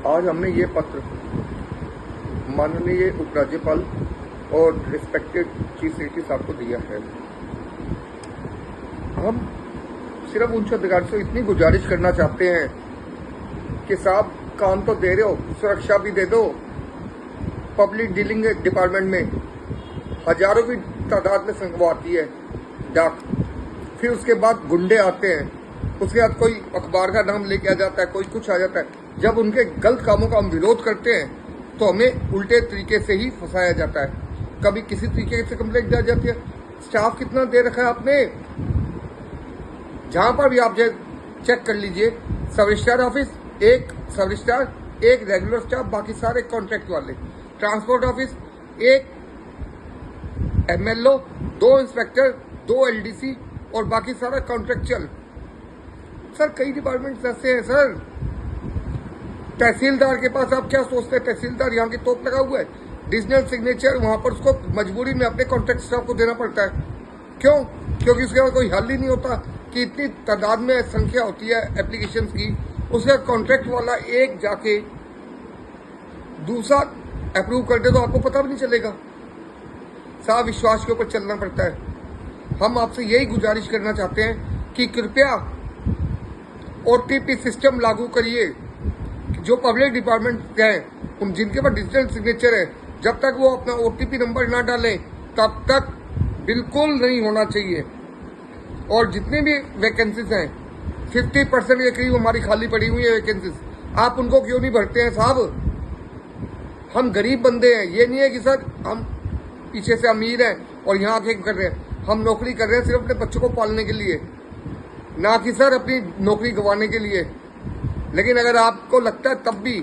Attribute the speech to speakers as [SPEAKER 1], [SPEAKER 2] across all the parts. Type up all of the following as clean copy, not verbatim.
[SPEAKER 1] आज हमने ये पत्र माननीय उपराज्यपाल और रिस्पेक्टेड चीफ सेक्रेटरी साहब को दिया है। हम सिर्फ उच्च अधिकारी से इतनी गुजारिश करना चाहते हैं कि साहब काम तो दे रहे हो, सुरक्षा भी दे दो। पब्लिक डीलिंग डिपार्टमेंट में हजारों की तादाद में संख्या आती है डाक, फिर उसके बाद गुंडे आते हैं, उसके बाद कोई अखबार का नाम लेके आ जाता है, कोई कुछ आ जाता है। जब उनके गलत कामों का हम विरोध करते हैं तो हमें उल्टे तरीके से ही फंसाया जाता है। कभी किसी तरीके से कंप्लेंट दी जाती है। स्टाफ कितना दे रखा है आपने, जहां पर भी आप चेक कर लीजिए। सब रजिस्ट्रार ऑफिस एक सब रजिस्ट्रार, एक रेगुलर स्टाफ, बाकी सारे कॉन्ट्रैक्ट वाले। ट्रांसपोर्ट ऑफिस एक MLO, 2 इंस्पेक्टर, 2 LDC और बाकी सारा कॉन्ट्रेक्चुअल। सर कई डिपार्टमेंट ऐसे हैं सर। तहसीलदार के पास आप क्या सोचते हैं, तहसीलदार यहाँ की तोप लगा हुआ है, डिजिटल सिग्नेचर वहां पर उसको मजबूरी में अपने कॉन्ट्रैक्ट स्टाफ को देना पड़ता है। क्यों? क्योंकि उसके बाद कोई हल ही नहीं होता कि इतनी तादाद में संख्या होती है एप्लीकेशंस की, उसका कॉन्ट्रैक्ट वाला एक जाके दूसरा अप्रूव कर दे तो आपको पता भी नहीं चलेगा। साफ विश्वास के ऊपर चलना पड़ता है। हम आपसे यही गुजारिश करना चाहते हैं कि कृपया OTP सिस्टम लागू करिए। जो पब्लिक डिपार्टमेंट हैं उन जिनके पास डिजिटल सिग्नेचर है, जब तक वो अपना OTP नंबर ना डालें तब तक बिल्कुल नहीं होना चाहिए। और जितनी भी वैकेंसीज हैं 50% के करीब हमारी खाली पड़ी हुई है वैकेंसीज, आप उनको क्यों नहीं भरते हैं साहब? हम गरीब बंदे हैं, ये नहीं है कि सर हम पीछे से अमीर हैं और यहाँ आके कर रहे हैं। हम नौकरी कर रहे हैं सिर्फ अपने बच्चों को पालने के लिए, ना कि सर अपनी नौकरी गंवाने के लिए। लेकिन अगर आपको लगता है तब भी,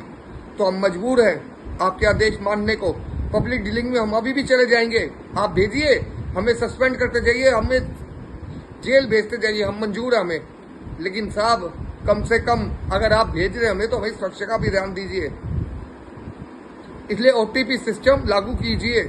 [SPEAKER 1] तो हम मजबूर हैं आपके आदेश मानने को। पब्लिक डीलिंग में हम अभी भी चले जाएंगे, आप भेजिए, हमें सस्पेंड करते जाइए, हमें जेल भेजते जाइए, हम मंजूर है हमें। लेकिन साहब कम से कम अगर आप भेज रहे हैं हमें तो हमें सुरक्षा का भी ध्यान दीजिए। इसलिए OTP सिस्टम लागू कीजिए।